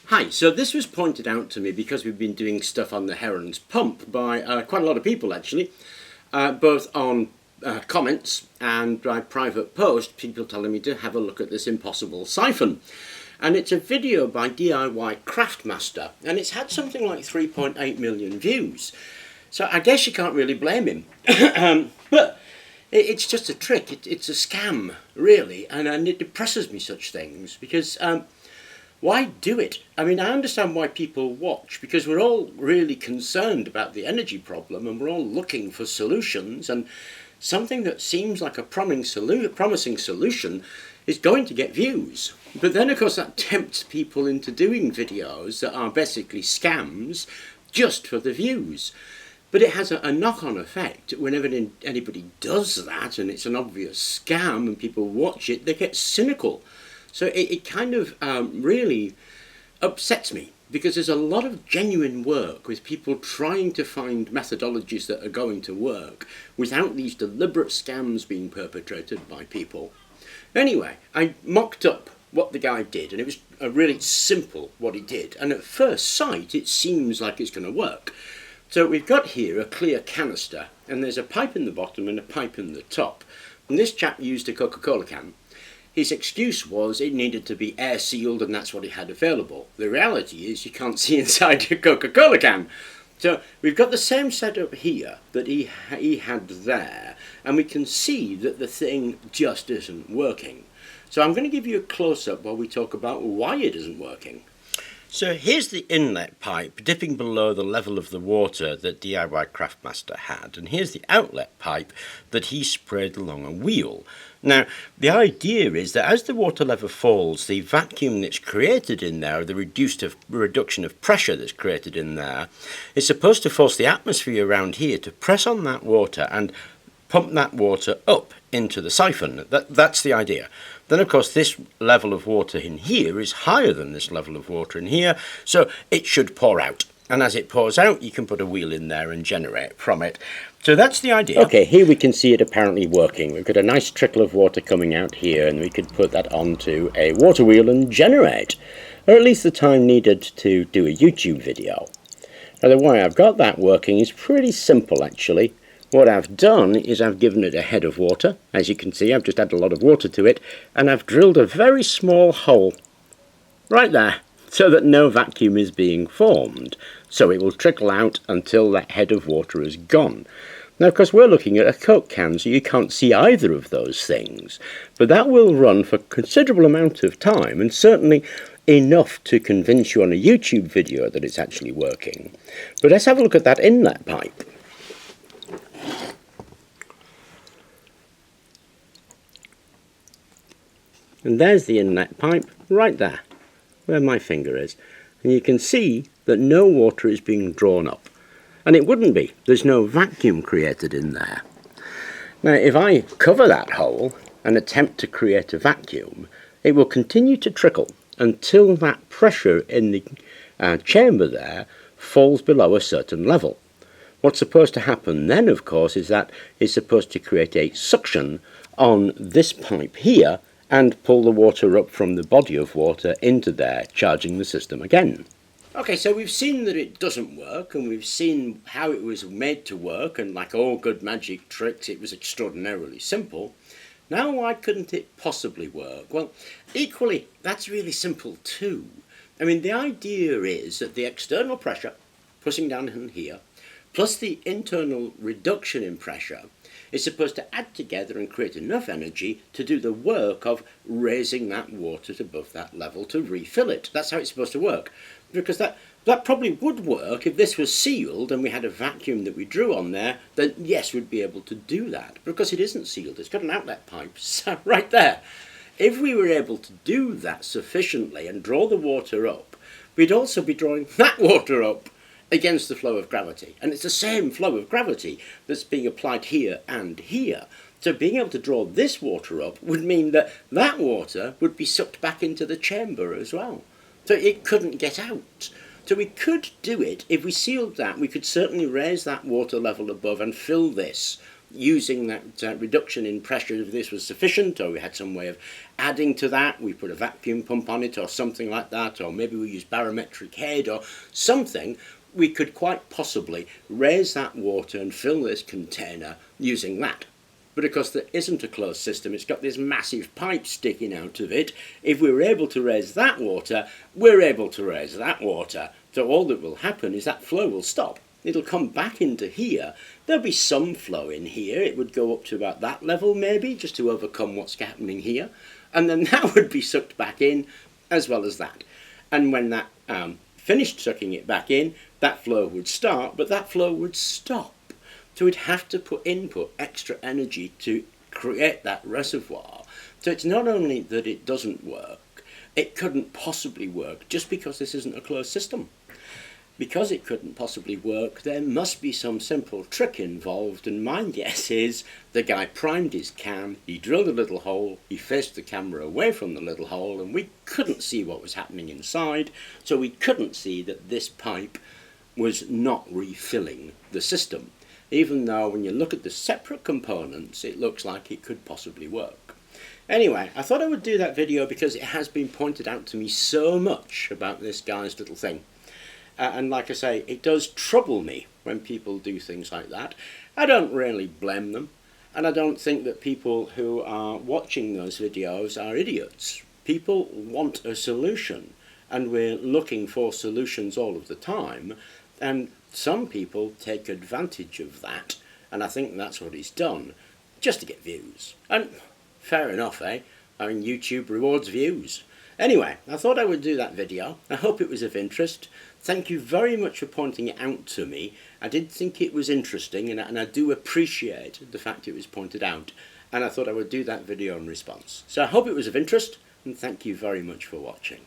Hi, so this was pointed out to me because we've been doing stuff on the Heron's pump by quite a lot of people actually, both on comments and by private post, people telling me to have a look at this impossible siphon. And it's a video by DIY Craftmaster, and it's had something like 3.8 million views. So I guess you can't really blame him. But it's just a trick, it's a scam, really, and it depresses me, such things, because why do it? I mean, I understand why people watch, because we're all really concerned about the energy problem and we're all looking for solutions, and something that seems like a promising solution is going to get views. But then, of course, that tempts people into doing videos that are basically scams just for the views. But it has a knock-on effect. Whenever anybody does that and it's an obvious scam and people watch it, they get cynical. So it kind of really upsets me, because there's a lot of genuine work with people trying to find methodologies that are going to work without these deliberate scams being perpetrated by people. Anyway, I mocked up what the guy did, and it was really simple what he did. And at first sight, it seems like it's going to work. So we've got here a clear canister, and there's a pipe in the bottom and a pipe in the top. And this chap used a Coca-Cola can. His excuse was it needed to be air sealed and that's what he had available. The reality is you can't see inside a Coca-Cola can. So we've got the same setup here that he had there, and we can see that the thing just isn't working. So I'm going to give you a close-up while we talk about why it isn't working. So here's the inlet pipe dipping below the level of the water that DIY Craftmaster had, and here's the outlet pipe that he sprayed along a wheel. Now, the idea is that as the water level falls, the vacuum that's created in there, the reduction of pressure that's created in there, is supposed to force the atmosphere around here to press on that water and pump that water up into the siphon. That's the idea. Then, of course, this level of water in here is higher than this level of water in here, so it should pour out. And as it pours out, you can put a wheel in there and generate from it. So that's the idea. Okay, here we can see it apparently working. We've got a nice trickle of water coming out here, and we could put that onto a water wheel and generate, or at least the time needed to do a YouTube video. Now, the way I've got that working is pretty simple, actually. What I've done is I've given it a head of water. As you can see, I've just added a lot of water to it, and I've drilled a very small hole right there, so that no vacuum is being formed. So it will trickle out until that head of water is gone. Now, of course, we're looking at a Coke can, so you can't see either of those things. But that will run for a considerable amount of time, and certainly enough to convince you on a YouTube video that it's actually working. But let's have a look at that inlet pipe. And there's the inlet pipe right there, where my finger is. And you can see that no water is being drawn up. And it wouldn't be. There's no vacuum created in there. Now, if I cover that hole and attempt to create a vacuum, it will continue to trickle until that pressure in the chamber there falls below a certain level. What's supposed to happen then, of course, is that it's supposed to create a suction on this pipe here and pull the water up from the body of water into there, charging the system again. Okay, so we've seen that it doesn't work, and we've seen how it was made to work, and like all good magic tricks, it was extraordinarily simple. Now, why couldn't it possibly work? Well, equally, that's really simple too. I mean, the idea is that the external pressure, pushing down in here, plus the internal reduction in pressure, is supposed to add together and create enough energy to do the work of raising that water to above that level to refill it. That's how it's supposed to work. Because that probably would work if this was sealed and we had a vacuum that we drew on there, then yes, we'd be able to do that. Because it isn't sealed, it's got an outlet pipe right there. If we were able to do that sufficiently and draw the water up, we'd also be drawing that water up against the flow of gravity. And it's the same flow of gravity that's being applied here and here. So being able to draw this water up would mean that that water would be sucked back into the chamber as well. So it couldn't get out. So we could do it. If we sealed that, we could certainly raise that water level above and fill this using that reduction in pressure, if this was sufficient, or we had some way of adding to that, we put a vacuum pump on it or something like that, or maybe we use barometric head or something, we could quite possibly raise that water and fill this container using that. But of course there isn't a closed system, it's got this massive pipe sticking out of it. If we were able to raise that water, we're able to raise that water. So all that will happen is that flow will stop. It'll come back into here. There'll be some flow in here. It would go up to about that level maybe, just to overcome what's happening here. And then that would be sucked back in as well as that. And when that finished sucking it back in, that flow would start, but that flow would stop. So we'd have to put extra energy to create that reservoir. So it's not only that it doesn't work, it couldn't possibly work just because this isn't a closed system. Because it couldn't possibly work, there must be some simple trick involved, and my guess is the guy primed his can, he drilled a little hole, he faced the camera away from the little hole, and we couldn't see what was happening inside, so we couldn't see that this pipe was not refilling the system, even though when you look at the separate components, it looks like it could possibly work. Anyway, I thought I would do that video because it has been pointed out to me so much about this guy's little thing. And like I say, it does trouble me when people do things like that. I don't really blame them, and I don't think that people who are watching those videos are idiots. People want a solution, and we're looking for solutions all of the time, and some people take advantage of that, and I think that's what he's done, just to get views. And fair enough, eh? I mean, YouTube rewards views. Anyway, I thought I would do that video. I hope it was of interest. Thank you very much for pointing it out to me. I did think it was interesting, and I do appreciate the fact it was pointed out. And I thought I would do that video in response. So I hope it was of interest, and thank you very much for watching.